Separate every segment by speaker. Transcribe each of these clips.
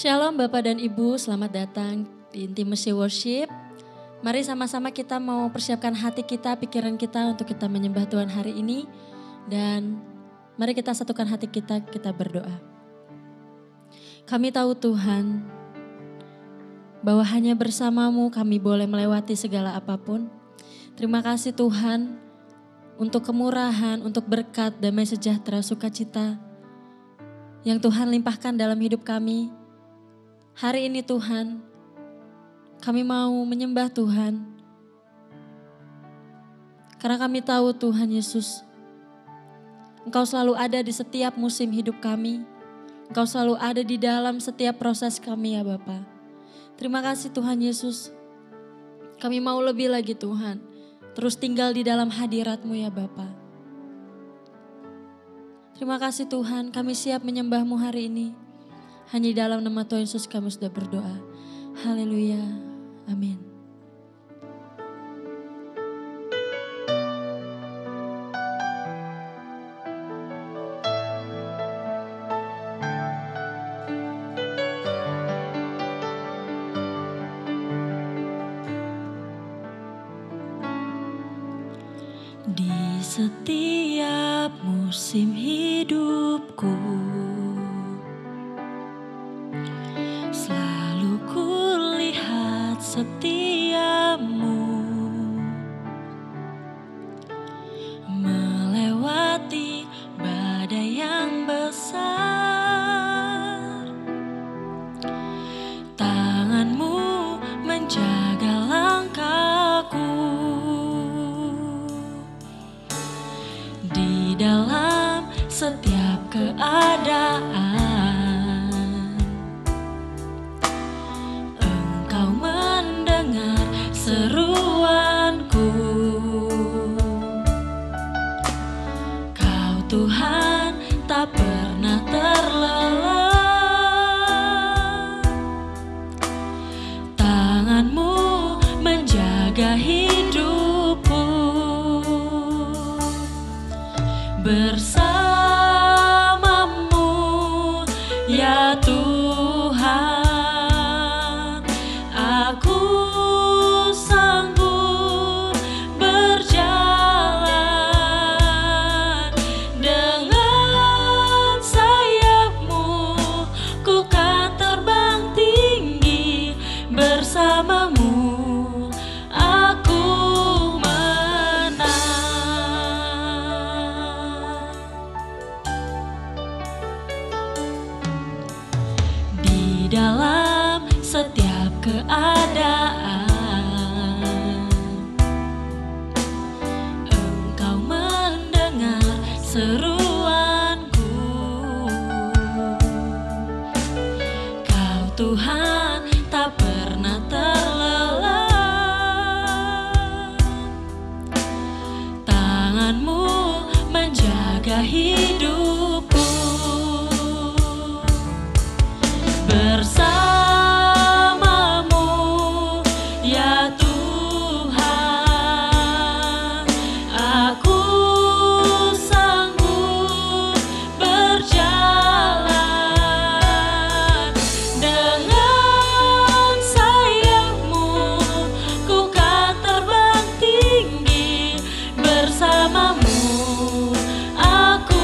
Speaker 1: Shalom Bapak dan Ibu, selamat datang di Intimacy Worship. Mari sama-sama kita mau persiapkan hati kita, pikiran kita untuk kita menyembah Tuhan hari ini. Dan mari kita satukan hati kita berdoa. Kami tahu Tuhan, bahwa hanya bersama-Mu kami boleh melewati segala apapun. Terima kasih Tuhan untuk kemurahan, untuk berkat, damai sejahtera, sukacita yang Tuhan limpahkan dalam hidup kami. Hari ini Tuhan, kami mau menyembah Tuhan. Karena kami tahu Tuhan Yesus, Engkau selalu ada di setiap musim hidup kami. Engkau selalu ada di dalam setiap proses kami ya Bapa. Terima kasih Tuhan Yesus. Kami mau lebih lagi Tuhan. Terus tinggal di dalam hadirat-Mu ya Bapa. Terima kasih Tuhan, kami siap menyembah-Mu hari ini. Hanya di dalam nama Tuhan Yesus kami sudah berdoa. Haleluya. Amin. Di setiap musim hidupku, selalu kulihat setia-Mu, melewati badai yang besar. Tangan-Mu menjaga langkahku di dalam setiap keadaan. Engkau mendengar seruanku. Kau Tuhan tak pernah terlelah. Tangan-Mu menjaga hidupku. Bersama-Mu ya Tuhan, aku sanggup berjalan. Dengan sayap-Mu ku kan terbang tinggi. Bersama-Mu aku dalam setiap keadaan. Engkau mendengar seruanku. Kau Tuhan tak pernah terlelah. Tangan-Mu menjaga hidupku. Bersama-Mu ya Tuhan, aku sanggup berjalan. Dengan sayap-Mu ku kan terbang tinggi. Bersama-Mu aku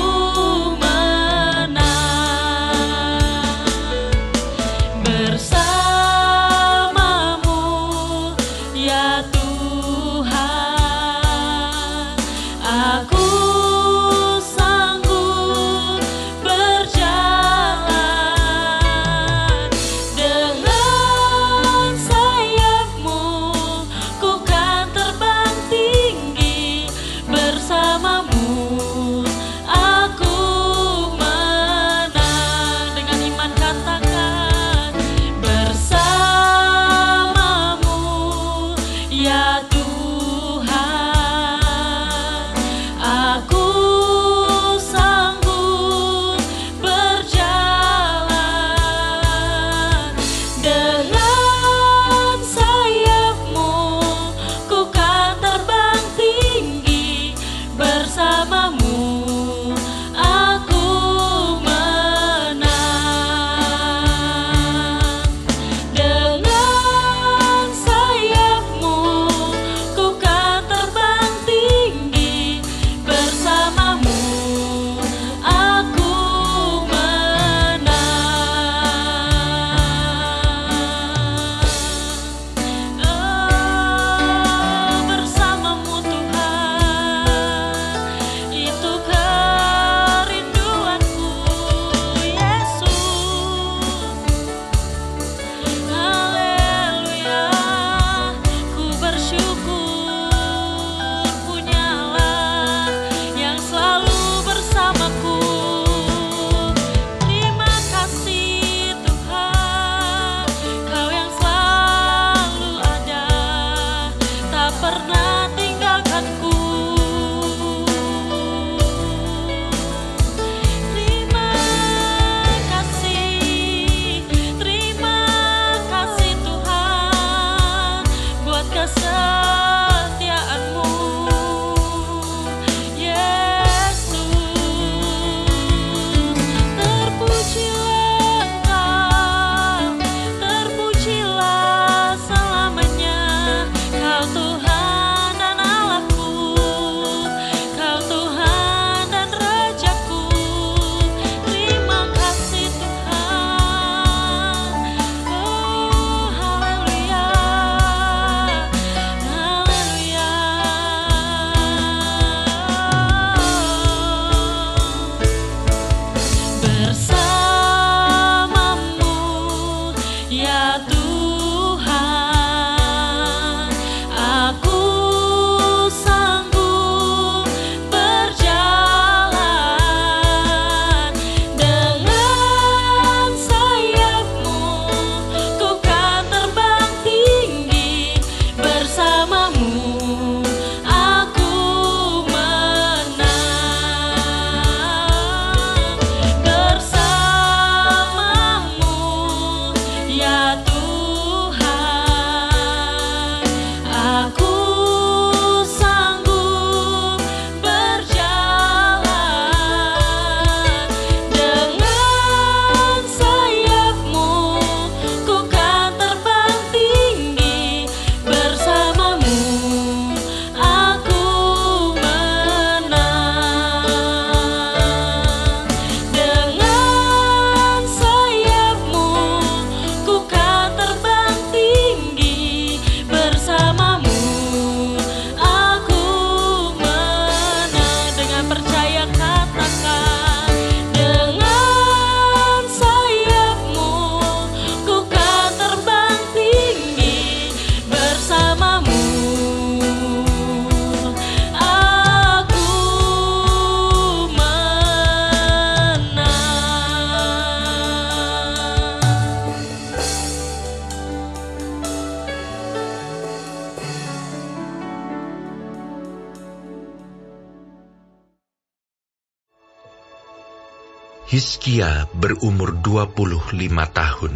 Speaker 2: Hizkia berumur 25 tahun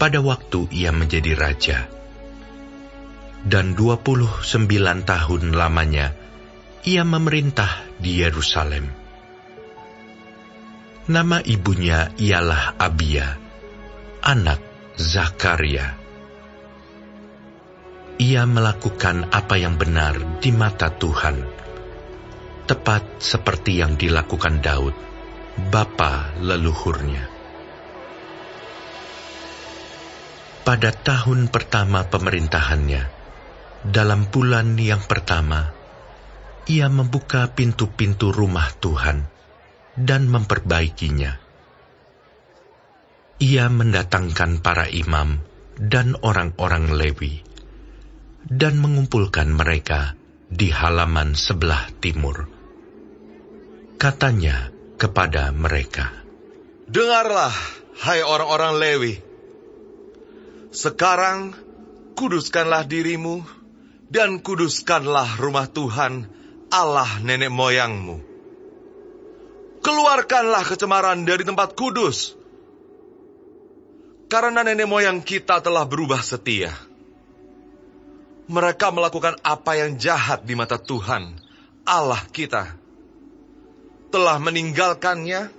Speaker 2: pada waktu ia menjadi raja. Dan 29 tahun lamanya ia memerintah di Yerusalem. Nama ibunya ialah Abia, anak Zakaria. Ia melakukan apa yang benar di mata Tuhan, tepat seperti yang dilakukan Daud, bapa leluhurnya. Pada tahun pertama pemerintahannya, dalam bulan yang pertama, ia membuka pintu-pintu rumah Tuhan dan memperbaikinya. Ia mendatangkan para imam dan orang-orang Lewi dan mengumpulkan mereka di halaman sebelah timur. Katanya kepada mereka,
Speaker 3: "Dengarlah, hai orang-orang Lewi. Sekarang kuduskanlah dirimu dan kuduskanlah rumah Tuhan, Allah nenek moyangmu. Keluarkanlah kecemaran dari tempat kudus, karena nenek moyang kita telah berubah setia. Mereka melakukan apa yang jahat di mata Tuhan, Allah kita. Telah meninggalkannya,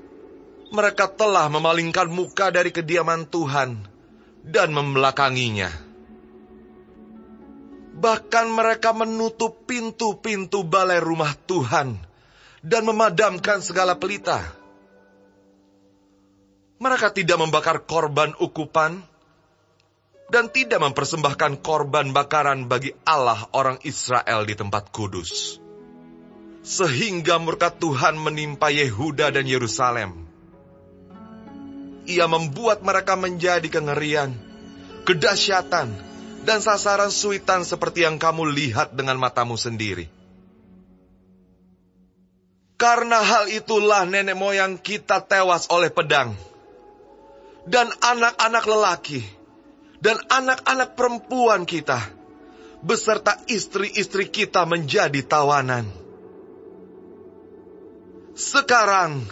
Speaker 3: mereka telah memalingkan muka dari kediaman Tuhan dan membelakanginya. Bahkan mereka menutup pintu-pintu balai rumah Tuhan dan memadamkan segala pelita. Mereka tidak membakar korban ukupan dan tidak mempersembahkan korban bakaran bagi Allah orang Israel di tempat kudus. Sehingga murka Tuhan menimpa Yehuda dan Yerusalem. Ia membuat mereka menjadi kengerian, kedahsyatan, dan sasaran suitan seperti yang kamu lihat dengan matamu sendiri. Karena hal itulah nenek moyang kita tewas oleh pedang, dan anak-anak lelaki, dan anak-anak perempuan kita, beserta istri-istri kita menjadi tawanan. Sekarang,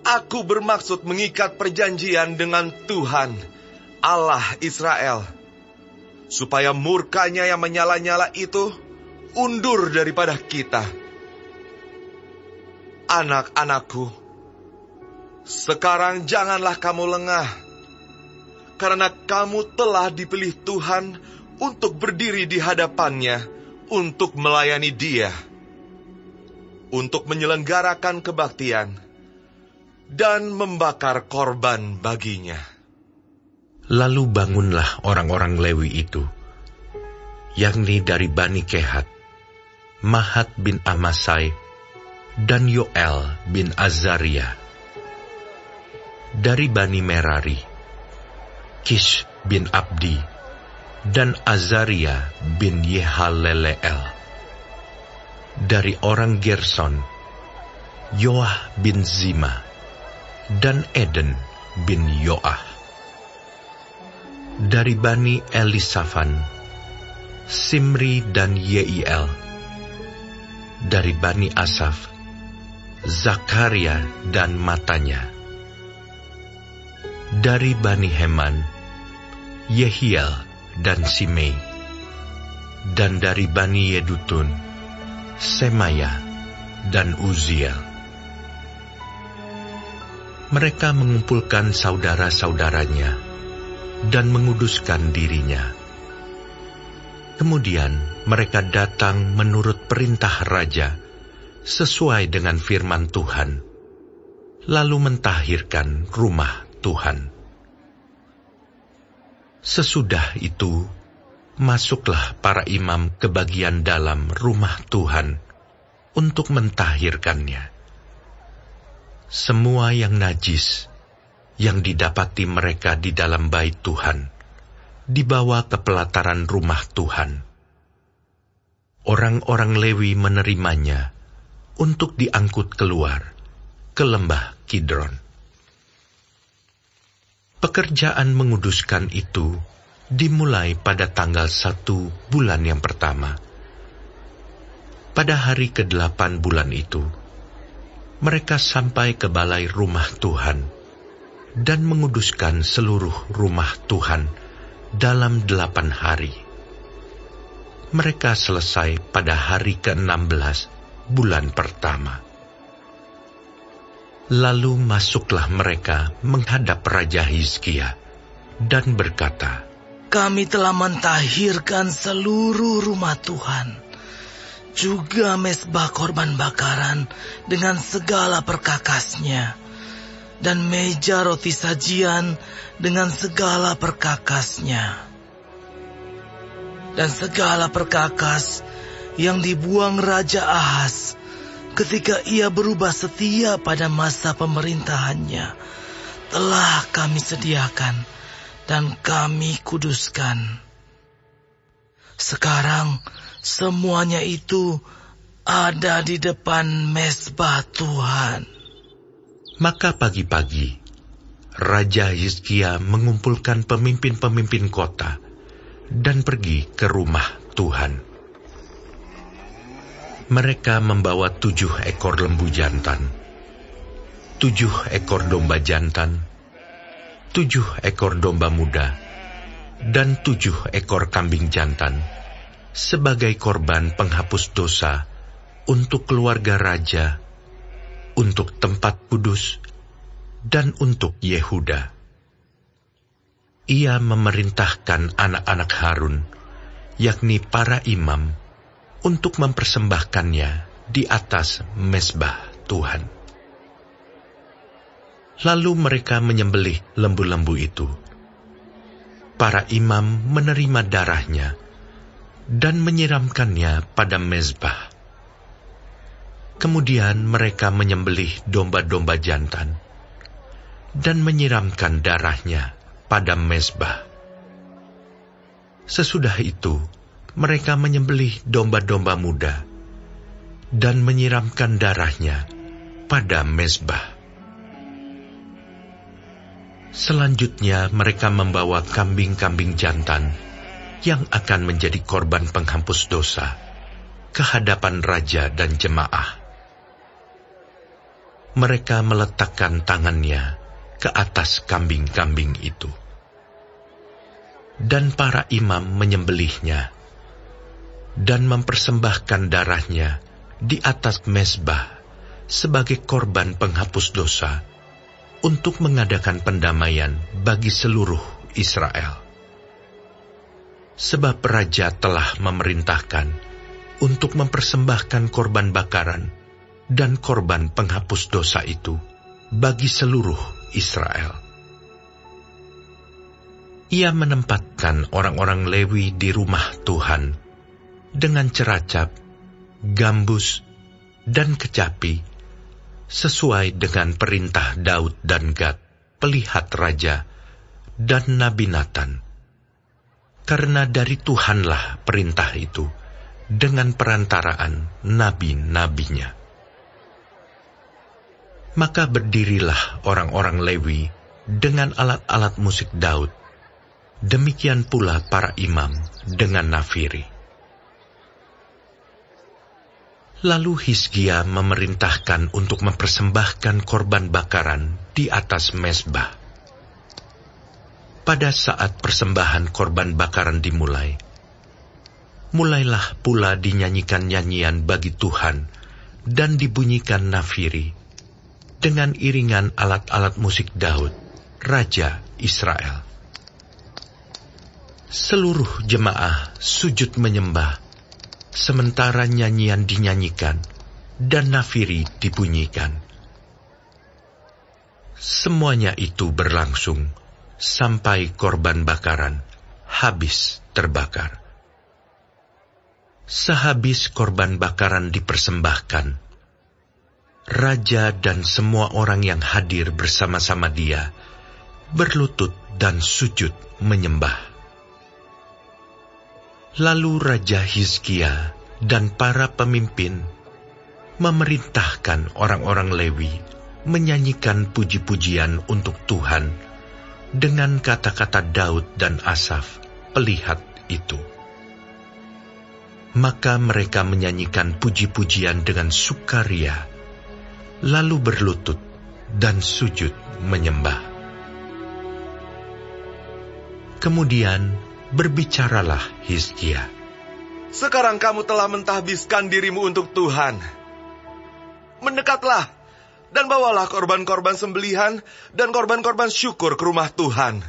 Speaker 3: aku bermaksud mengikat perjanjian dengan Tuhan, Allah Israel, supaya murkanya yang menyala-nyala itu undur daripada kita. Anak-anakku, sekarang janganlah kamu lengah, karena kamu telah dipilih Tuhan untuk berdiri di hadapannya, untuk melayani Dia, untuk menyelenggarakan kebaktian, dan membakar korban baginya.
Speaker 2: Lalu bangunlah orang-orang Lewi itu, yakni dari Bani Kehat, Mahat bin Amasai, dan Yoel bin Azaria. Dari Bani Merari, Kish bin Abdi, dan Azaria bin Yehaleleel. Dari orang Gerson, Yoah bin Zima, dan Eden bin Yoah. Dari Bani Elisafan, Simri dan Yeiel. Dari Bani Asaf, Zakaria dan Matanya. Dari Bani Heman, Yehiel dan Simei. Dan dari Bani Yedutun, Semaya dan Uziel. Mereka mengumpulkan saudara-saudaranya dan menguduskan dirinya. Kemudian mereka datang menurut perintah raja, sesuai dengan firman Tuhan, lalu mentahirkan rumah Tuhan. Sesudah itu, masuklah para imam ke bagian dalam rumah Tuhan untuk mentahirkannya. Semua yang najis yang didapati mereka di dalam bait Tuhan dibawa ke pelataran rumah Tuhan. Orang-orang Lewi menerimanya untuk diangkut keluar ke lembah Kidron. Pekerjaan menguduskan itu dimulai pada tanggal 1 bulan yang pertama. Pada hari ke-8 bulan itu, mereka sampai ke balai rumah Tuhan dan menguduskan seluruh rumah Tuhan dalam 8 hari. Mereka selesai pada hari ke-16 bulan pertama. Lalu masuklah mereka menghadap Raja Hizkia dan berkata,
Speaker 4: "Kami telah mentahirkan seluruh rumah Tuhan, juga mezbah korban bakaran dengan segala perkakasnya, dan meja roti sajian dengan segala perkakasnya, dan segala perkakas yang dibuang Raja Ahaz ketika ia berubah setia pada masa pemerintahannya, telah kami sediakan dan kami kuduskan. Sekarang semuanya itu ada di depan mezbah Tuhan."
Speaker 2: Maka pagi-pagi, Raja Hizkia mengumpulkan pemimpin-pemimpin kota dan pergi ke rumah Tuhan. Mereka membawa 7 ekor lembu jantan, 7 ekor domba jantan, 7 ekor domba muda, dan 7 ekor kambing jantan sebagai korban penghapus dosa untuk keluarga raja, untuk tempat kudus, dan untuk Yehuda. Ia memerintahkan anak-anak Harun, yakni para imam, untuk mempersembahkannya di atas mezbah Tuhan. Lalu mereka menyembelih lembu-lembu itu. Para imam menerima darahnya dan menyiramkannya pada mezbah. Kemudian mereka menyembelih domba-domba jantan dan menyiramkan darahnya pada mezbah. Sesudah itu, mereka menyembelih domba-domba muda dan menyiramkan darahnya pada mezbah. Selanjutnya mereka membawa kambing-kambing jantan yang akan menjadi korban penghapus dosa ke hadapan raja dan jemaah. Mereka meletakkan tangannya ke atas kambing-kambing itu, dan para imam menyembelihnya dan mempersembahkan darahnya di atas mezbah sebagai korban penghapus dosa untuk mengadakan pendamaian bagi seluruh Israel. Sebab raja telah memerintahkan untuk mempersembahkan korban bakaran dan korban penghapus dosa itu bagi seluruh Israel. Ia menempatkan orang-orang Lewi di rumah Tuhan dengan ceracap, gambus, dan kecapi, sesuai dengan perintah Daud dan Gad, pelihat raja, dan Nabi Natan. Karena dari Tuhanlah perintah itu, dengan perantaraan nabi-nabinya. Maka berdirilah orang-orang Lewi dengan alat-alat musik Daud, demikian pula para imam dengan nafiri. Lalu Hizkia memerintahkan untuk mempersembahkan korban bakaran di atas mezbah. Pada saat persembahan korban bakaran dimulai, mulailah pula dinyanyikan nyanyian bagi Tuhan dan dibunyikan nafiri dengan iringan alat-alat musik Daud, Raja Israel. Seluruh jemaah sujud menyembah, sementara nyanyian dinyanyikan dan nafiri dibunyikan. Semuanya itu berlangsung sampai korban bakaran habis terbakar. Sehabis korban bakaran dipersembahkan, raja dan semua orang yang hadir bersama-sama dia berlutut dan sujud menyembah. Lalu Raja Hizkia dan para pemimpin memerintahkan orang-orang Lewi menyanyikan puji-pujian untuk Tuhan dengan kata-kata Daud dan Asaf, pelihat itu. Maka mereka menyanyikan puji-pujian dengan sukaria lalu berlutut dan sujud menyembah. Kemudian berbicaralah Hizkia.
Speaker 3: Sekarang kamu telah mentahbiskan dirimu untuk Tuhan. Mendekatlah dan bawalah korban-korban sembelihan dan korban-korban syukur ke rumah Tuhan.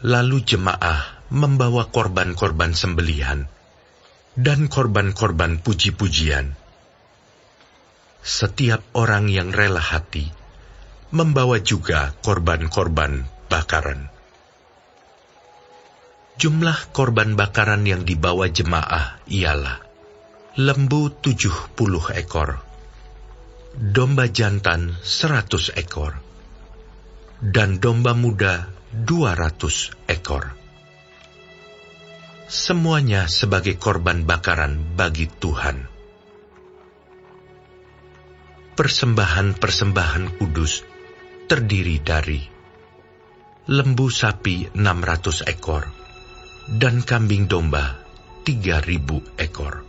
Speaker 2: Lalu jemaah membawa korban-korban sembelihan dan korban-korban puji-pujian. Setiap orang yang rela hati membawa juga korban-korban bakaran. Jumlah korban bakaran yang dibawa jemaah ialah lembu 70 ekor, domba jantan 100 ekor, dan domba muda 200 ekor. Semuanya sebagai korban bakaran bagi Tuhan. Persembahan-persembahan kudus terdiri dari lembu sapi 600 ekor dan kambing domba 3.000 ekor.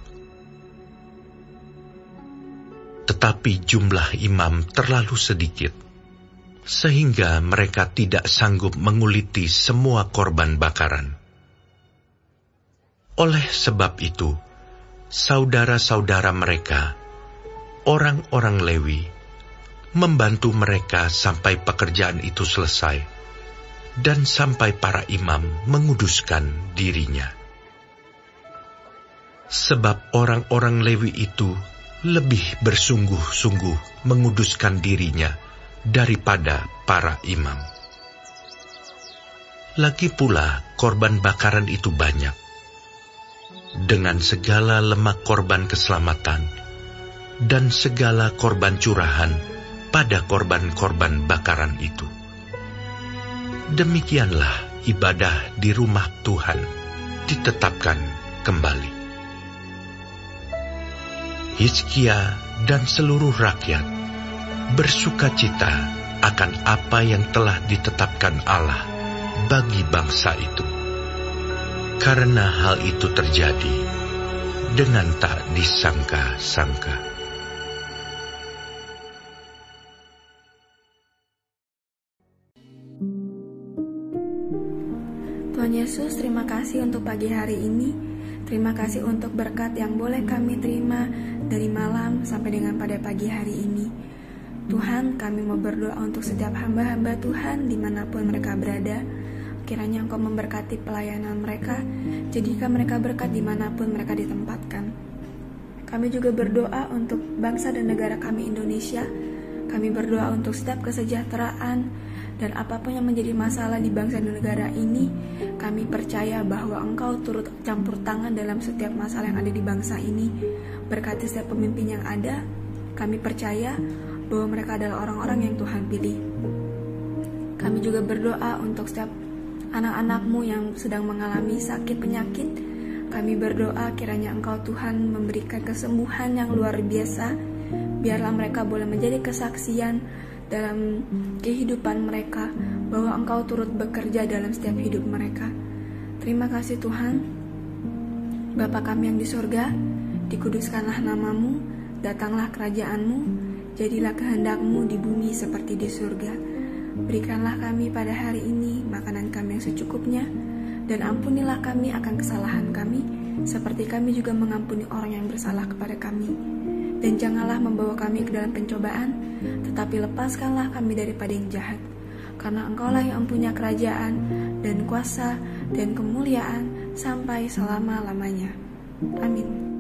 Speaker 2: Tetapi jumlah imam terlalu sedikit, sehingga mereka tidak sanggup menguliti semua korban bakaran. Oleh sebab itu, saudara-saudara mereka, orang-orang Lewi, membantu mereka sampai pekerjaan itu selesai, dan sampai para imam menguduskan dirinya. Sebab orang-orang Lewi itu lebih bersungguh-sungguh menguduskan dirinya daripada para imam. Lagi pula korban bakaran itu banyak, dengan segala lemak korban keselamatan dan segala korban curahan pada korban-korban bakaran itu. Demikianlah ibadah di rumah Tuhan ditetapkan kembali. Hizkia dan seluruh rakyat bersukacita akan apa yang telah ditetapkan Allah bagi bangsa itu, karena hal itu terjadi dengan tak disangka-sangka.
Speaker 5: Tuhan Yesus, terima kasih untuk pagi hari ini. Terima kasih untuk berkat yang boleh kami terima dari malam sampai dengan pada pagi hari ini. Tuhan, kami mau berdoa untuk setiap hamba-hamba Tuhan dimanapun mereka berada. Kiranya Engkau memberkati pelayanan mereka, jadikan mereka berkat dimanapun mereka ditempatkan. Kami juga berdoa untuk bangsa dan negara kami Indonesia. Kami berdoa untuk setiap kesejahteraan dan apapun yang menjadi masalah di bangsa dan negara ini. Kami percaya bahwa Engkau turut campur tangan dalam setiap masalah yang ada di bangsa ini. Berkati setiap pemimpin yang ada. Kami percaya bahwa mereka adalah orang-orang yang Tuhan pilih. Kami juga berdoa untuk setiap anak-anak-Mu yang sedang mengalami sakit penyakit. Kami berdoa kiranya Engkau Tuhan memberikan kesembuhan yang luar biasa. Biarlah mereka boleh menjadi kesaksian dalam kehidupan mereka bahwa Engkau turut bekerja dalam setiap hidup mereka. Terima kasih Tuhan. Bapa kami yang di surga, dikuduskanlah nama-Mu, datanglah kerajaan-Mu, jadilah kehendak-Mu di bumi seperti di surga. Berikanlah kami pada hari ini makanan kami yang secukupnya, dan ampunilah kami akan kesalahan kami, seperti kami juga mengampuni orang yang bersalah kepada kami. Dan janganlah membawa kami ke dalam pencobaan, tetapi lepaskanlah kami daripada yang jahat. Karena Engkaulah yang punya kerajaan, dan kuasa, dan kemuliaan, sampai selama-lamanya. Amin.